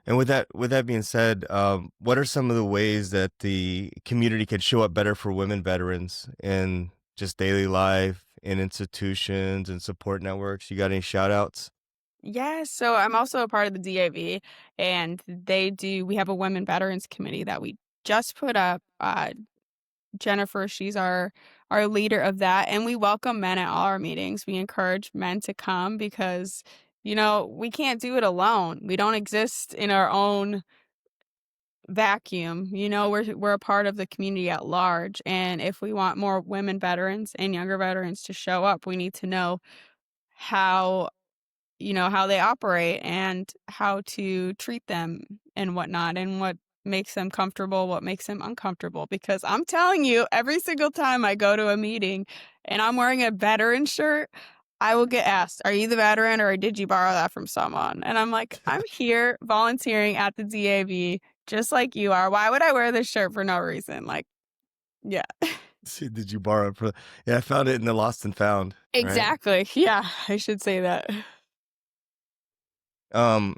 And with that being said, what are some of the ways that the community can show up better for women veterans in just daily life, in institutions and support networks? You got any shout outs? Yes, so I'm also a part of the DAV and we have a women veterans committee that we just put up. Jennifer, she's our leader of that, and we welcome men at all our meetings. We encourage men to come because, we can't do it alone. We don't exist in our own vacuum. We're a part of the community at large, and if we want more women veterans and younger veterans to show up, we need to know how how they operate and how to treat them and whatnot and what makes them comfortable, what makes them uncomfortable. Because I'm telling you, every single time I go to a meeting and I'm wearing a veteran shirt, I will get asked, "Are you the veteran or did you borrow that from someone?" And I'm like, "I'm here volunteering at the DAV just like you are. Why would I wear this shirt for no reason?" Like, yeah. See, did you borrow it for? Yeah, I found it in the lost and found, right? Exactly. Yeah, I should say that. Um,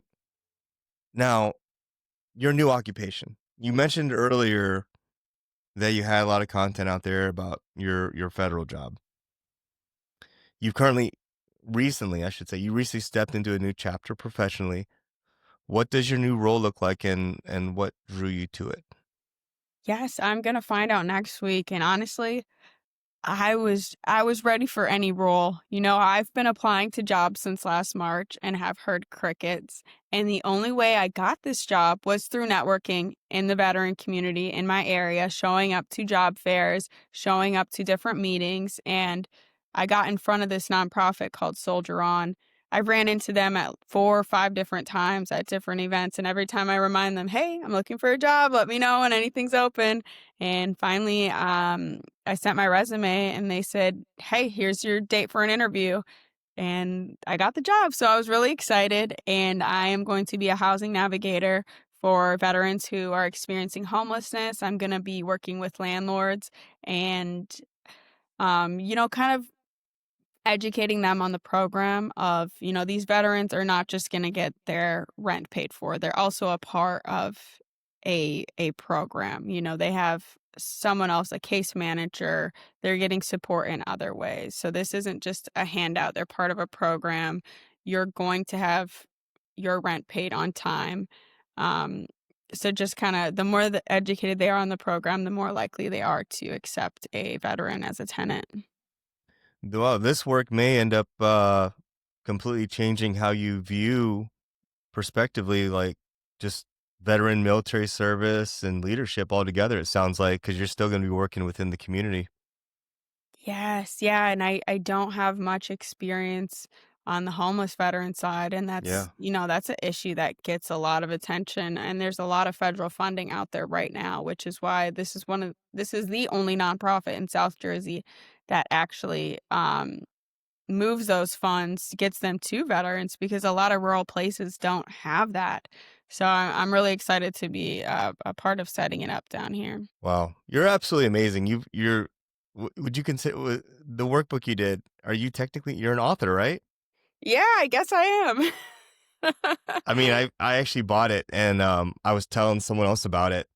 Now your new occupation. You mentioned earlier that you had a lot of content out there about your federal job. You've currently recently, I should say, you recently stepped into a new chapter professionally. What does your new role look like and what drew you to it? Yes, I'm gonna find out next week, and honestly, I was ready for any role. I've been applying to jobs since last March and have heard crickets. And the only way I got this job was through networking in the veteran community in my area, showing up to job fairs, showing up to different meetings, and I got in front of this nonprofit called Soldier On. I ran into them at 4 or 5 different times at different events, and every time I remind them, "Hey, I'm looking for a job. Let me know when anything's open." And finally, I sent my resume and they said, "Hey, here's your date for an interview." And I got the job. So I was really excited. And I am going to be a housing navigator for veterans who are experiencing homelessness. I'm going to be working with landlords and, kind of educating them on the program of, these veterans are not just going to get their rent paid for. They're also a part of a program. They have someone else, a case manager. They're getting support in other ways. So this isn't just a handout. They're part of a program. You're going to have your rent paid on time. Um, so just kind of the more educated they are on the program, the more likely they are to accept a veteran as a tenant. Well, this work may end up completely changing how you view prospectively, like just veteran military service and leadership altogether. It sounds like because you're still going to be working within the community. Yes, yeah, and I don't have much experience on the homeless veteran side, and Yeah. that's an issue that gets a lot of attention, and there's a lot of federal funding out there right now, which is why this is the only nonprofit in South Jersey that actually, moves those funds, gets them to veterans because a lot of rural places don't have that. So I'm really excited to be a part of setting it up down here. Wow. You're absolutely amazing. Would you consider the workbook you did? Are you technically you're an author, right? Yeah, I guess I am. I mean, I actually bought it and I was telling someone else about it.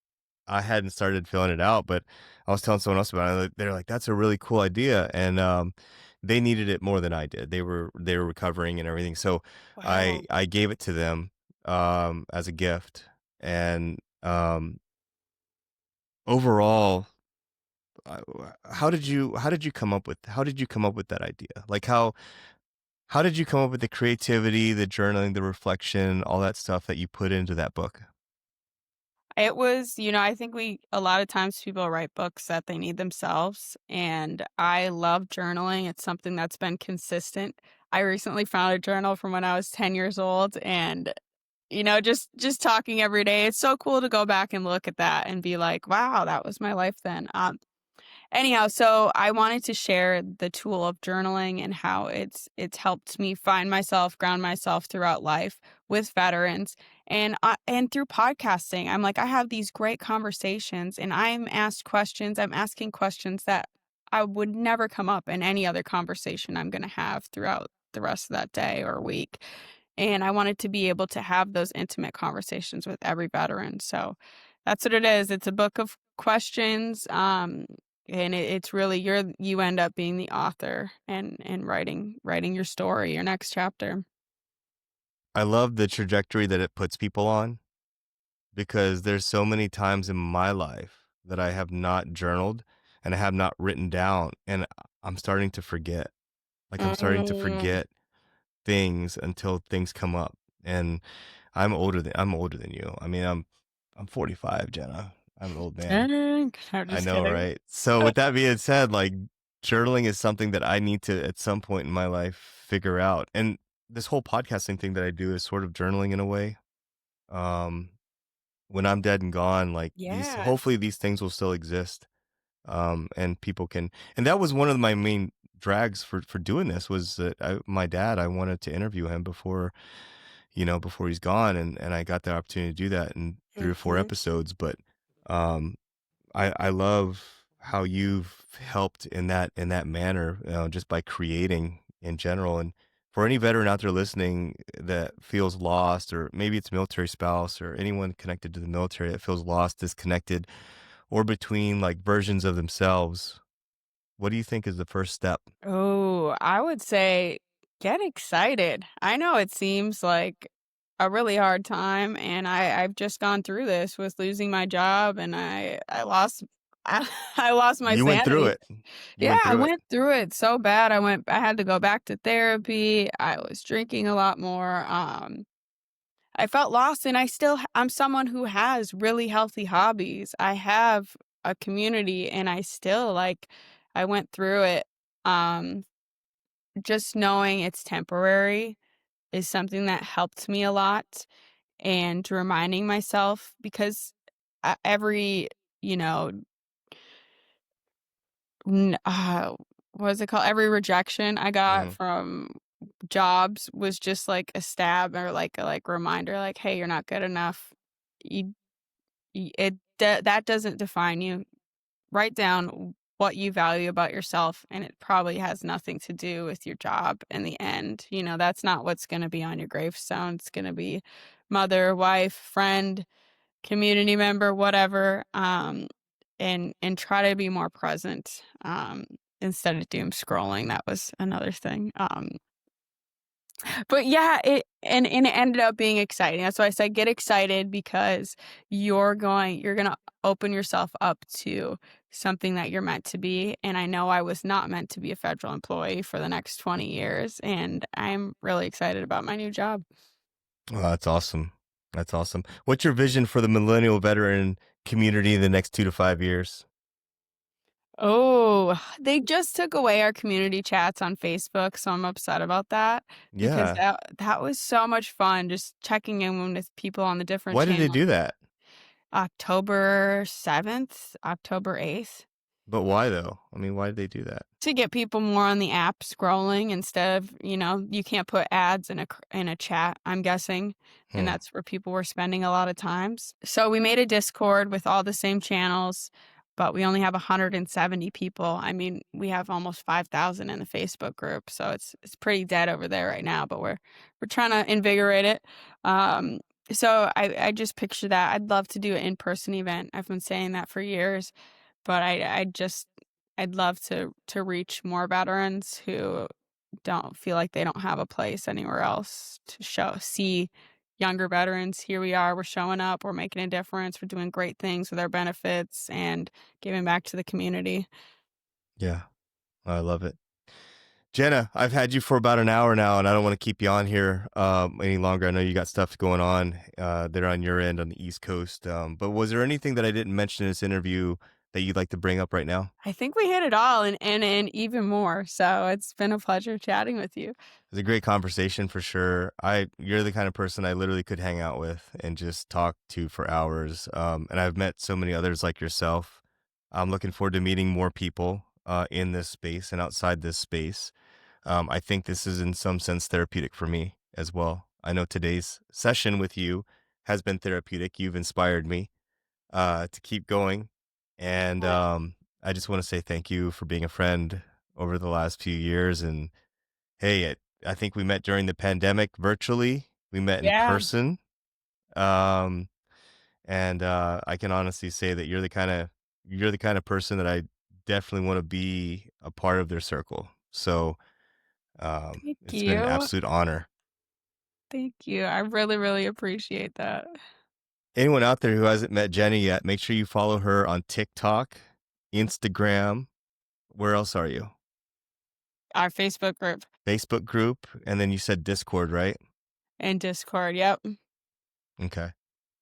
I hadn't started filling it out, but I was telling someone else about it. They're like, "That's a really cool idea," and they needed it more than I did. They were recovering and everything, so Wow. I gave it to them as a gift. And overall, I- how did you come up with that idea? Like how did you come up with the creativity, the journaling, the reflection, all that stuff that you put into that book? It was, I think a lot of times people write books that they need themselves, and I love journaling. It's something that's been consistent. I recently found a journal from when I was 10 years old, and just talking every day. It's so cool to go back and look at that and be like, wow, that was my life then. Anyhow, so I wanted to share the tool of journaling and how it's helped me find myself, ground myself throughout life with veterans, and through podcasting. I'm like, I have these great conversations, and I'm asked questions. I'm asking questions that I would never come up in any other conversation I'm going to have throughout the rest of that day or week. And I wanted to be able to have those intimate conversations with every veteran. So that's what it is. It's a book of questions. And it's really you end up being the author and writing your story, your next chapter. I love the trajectory that it puts people on because there's so many times in my life that I have not journaled and I have not written down, and I'm starting to forget. Like I'm starting to Mm. forget things until things come up. And I'm older than you. I mean, I'm 45, Jenna. I'm an old man. Dang. I'm I just know, kidding. right? So with that being said, like journaling is something that I need to at some point in my life figure out. And this whole podcasting thing that I do is sort of journaling in a way. Um, when I'm dead and gone, like these Yeah. hopefully these things will still exist. And people can, and that was one of my main drags for doing this was that my dad, I wanted to interview him before, before he's gone, and I got the opportunity to do that in 3 or 4 Mhm. episodes. But um I love how you've helped in that manner, just by creating in general. And for any veteran out there listening that feels lost, or maybe it's military spouse or anyone connected to the military that feels lost, disconnected, or between like versions of themselves, what do you think is the first step? Oh, I would say get excited. I know it seems like a really hard time, and I've just gone through this with losing my job, and I lost I lost my You went through sanity. it. You Yeah, went I through it. went through it so bad. I had to go back to therapy. I was drinking a lot more. I felt lost, and I'm someone who has really healthy hobbies. I have a community, and I went through it. Um just knowing it's temporary is something that helped me a lot, and reminding myself because every, you know, what is it called? Every rejection I got Hmm. from jobs was just like a stab or like a reminder, like, hey, you're not good enough. You, that doesn't define you. Write down what you value about yourself, and it probably has nothing to do with your job in the end. That's not what's going to be on your gravestone. It's going to be mother, wife, friend, community member, whatever. And try to be more present, instead of doom scrolling. That was another thing. But yeah, it ended up being exciting. That's why I said get excited because you're gonna open yourself up to something that you're meant to be. And I know I was not meant to be a federal employee for the next 20 years, and I'm really excited about my new job. Oh, that's awesome. That's awesome. What's your vision for the millennial veteran community in the next 2 to 5 years? Oh, they just took away our community chats on Facebook, so I'm upset about that because Yeah. that was so much fun just checking in with people on the different Why did they channels. do that? October 7th, October 8th. But why though? I mean, why did they do that? To get people more on the app scrolling instead of, you can't put ads in a chat, I'm guessing, and Hmm. that's where people were spending a lot of times. So we made a Discord with all the same channels, but we only have 170 people. I mean, we have almost 5,000 in the Facebook group, so it's pretty dead over there right now, but we're trying to invigorate it. Um, so I just picture that. I'd love to do an in-person event. I've been saying that for years, but I'd love to reach more veterans who don't feel like they don't have a place anywhere else to see younger veterans. Here we are, we're showing up, we're making a difference, we're doing great things with our benefits and giving back to the community. Yeah, I love it. Jenna, I've had you for about an hour now, and I don't want to keep you on here any longer. I know you got stuff going on there on your end on the East Coast. But was there anything that I didn't mention in this interview that you'd like to bring up right now? I think we hit it all and even more. So it's been a pleasure chatting with you. It was a great conversation for sure. You're the kind of person I literally could hang out with and just talk to for hours. And I've met so many others like yourself. I'm looking forward to meeting more people in this space and outside this space. I think this is in some sense therapeutic for me as well. I know today's session with you has been therapeutic. You've inspired me to keep going. And I just want to say thank you for being a friend over the last few years. And hey, I think we met during the pandemic virtually. We met in Yeah. person. Um, and I can honestly say that you're the kind of person that I definitely want to be a part of their circle. So Thank it's been an you. absolute honor. Thank you. I really, really appreciate that. Anyone out there who hasn't met Jenny yet, make sure you follow her on TikTok, Instagram. Where else are you? Our Facebook group Facebook group, and then you said Discord, right? and Discord. Yep. Okay.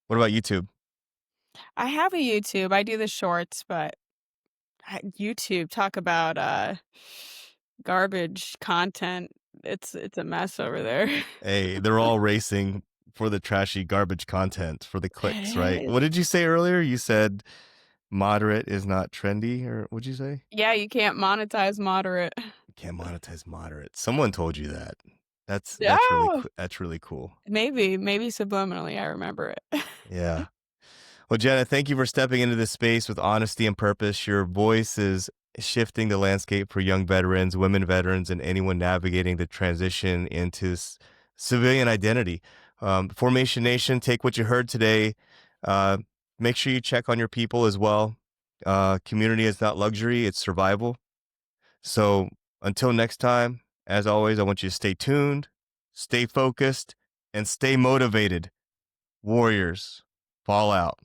What about YouTube? I have a YouTube. I do the shorts, but YouTube, talk about, garbage content. It's a mess over there. Hey, they're all racing for the trashy garbage content for the clicks, right? It is. What did you say earlier? You said moderate is not trendy, or what'd you say? Yeah, you can't monetize moderate. You can't monetize moderate. Someone told you that. Oh! That's really cool. Maybe subliminally, I remember it. Yeah. Well, Jenna, thank you for stepping into this space with honesty and purpose. Your voice is shifting the landscape for young veterans, women veterans, and anyone navigating the transition into civilian identity. Formation Nation, take what you heard today. Uh, Make sure you check on your people as well. Community is not luxury, it's survival. So until next time, as always, I want you to stay tuned, stay focused, and stay motivated. Warriors, fall out.